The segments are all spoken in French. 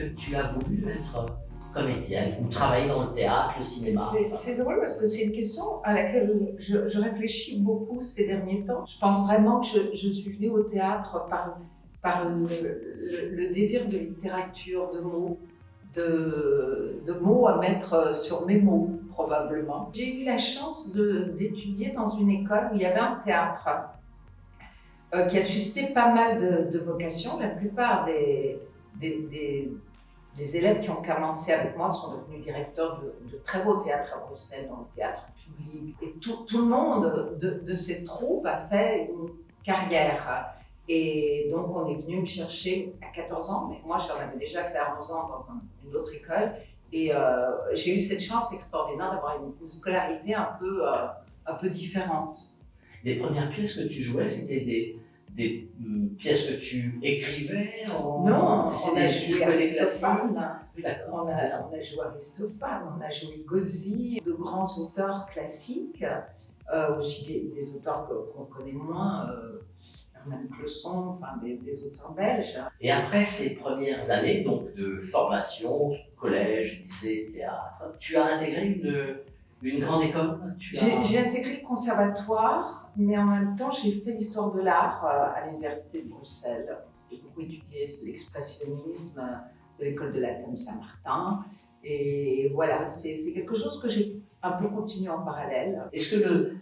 que tu as voulu être comédienne ou travailler dans le théâtre, le cinéma? C'est drôle parce que c'est une question à laquelle je réfléchis beaucoup ces derniers temps. Je pense vraiment que je suis venue au théâtre par le désir de littérature, de mots à mettre sur mes mots, probablement. J'ai eu la chance d'étudier dans une école où il y avait un théâtre qui a suscité pas mal de vocations. La plupart des élèves qui ont commencé avec moi sont devenus directeurs de très beaux théâtres à Bruxelles, dans le théâtre public. Et tout le monde de ces troupes a fait une carrière. Et donc, on est venu me chercher à 14 ans, mais moi, j'en avais déjà fait à 11 ans dans une autre école. Et j'ai eu cette chance extraordinaire d'avoir une scolarité un peu différente. Les premières pièces que tu jouais, c'était des pièces que tu écrivais Non, on a joué Aristophane, Oui, d'accord. on a joué Aristophane, on a joué Gozzi, de grands auteurs classiques, aussi des auteurs qu'on connaît moins, Herman Clesson, enfin des auteurs belges. Et après ces premières années donc de formation, collège, lycée, théâtre, tu as intégré une grande école? J'ai intégré le conservatoire, mais en même temps, j'ai fait l'histoire de l'art à l'université de Bruxelles. J'ai beaucoup étudié l'expressionnisme de l'école de la Thème Saint-Martin. Et voilà, c'est quelque chose que j'ai un peu continué en parallèle. Est-ce que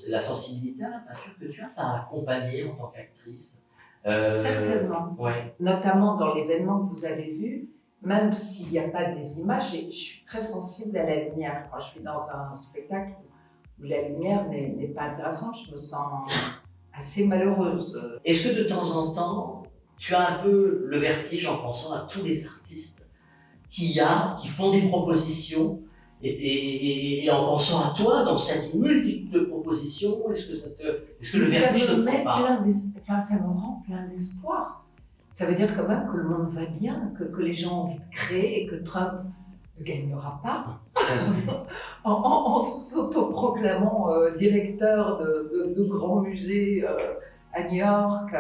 la sensibilité à la peinture que tu as t'a accompagnée en tant qu'actrice? Certainement. Ouais. Notamment dans l'événement que vous avez vu, même s'il n'y a pas des images, je suis très sensible à la lumière. Quand je suis dans un spectacle où la lumière n'est pas intéressante, je me sens assez malheureuse. Est-ce que de temps en temps, tu as un peu le vertige en pensant à tous les artistes qui font des propositions et en pensant à toi dans cette multitude de propositions, est-ce que le vertige ne te prend pas? Ça me rend plein d'espoir. Ça veut dire quand même que le monde va bien, que les gens ont envie de créer et que Trump ne gagnera pas en s'autoproclamant directeur de grands musées à New York.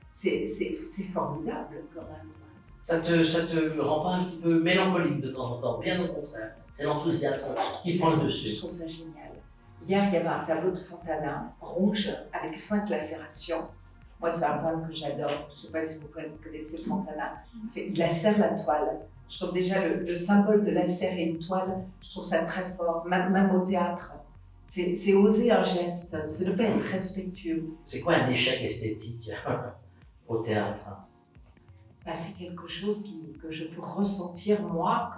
C'est formidable quand même. Ça te rend pas un petit peu mélancolique de temps en temps? Bien au contraire, c'est l'enthousiasme qui prend le dessus. Je trouve ça génial. Hier, il y avait un tableau de Fontana, rouge, avec 5 lacérations. Moi, c'est un peintre que j'adore. Je ne sais pas si vous connaissez Fontana. Il lacère la toile. Je trouve déjà le symbole de lacérer une toile, je trouve ça très fort, même au théâtre. C'est oser un geste, c'est ne pas être respectueux. C'est quoi un échec esthétique au théâtre? C'est quelque chose que je peux ressentir moi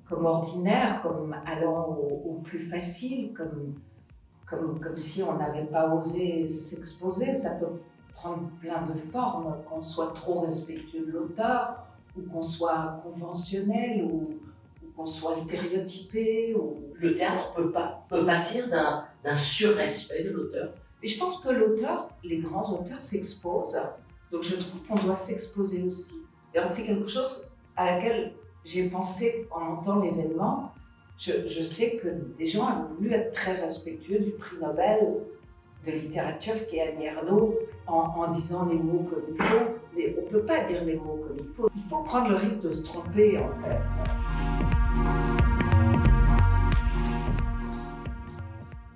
comme ordinaire, comme allant au plus facile, comme si on n'avait pas osé s'exposer. Ça peut prendre plein de formes, qu'on soit trop respectueux de l'auteur, ou qu'on soit conventionnel, ou qu'on soit stéréotypé. Le théâtre peut pâtir d'un surrespect de l'auteur. Et je pense que l'auteur, les grands auteurs s'exposent, donc je trouve qu'on doit s'exposer aussi. C'est quelque chose à laquelle j'ai pensé en montant l'événement. Je sais que des gens ont voulu être très respectueux du prix Nobel de littérature qui est Annie Ernaux en disant les mots comme il faut. On ne peut pas dire les mots comme il faut. Il faut prendre le risque de se tromper en fait.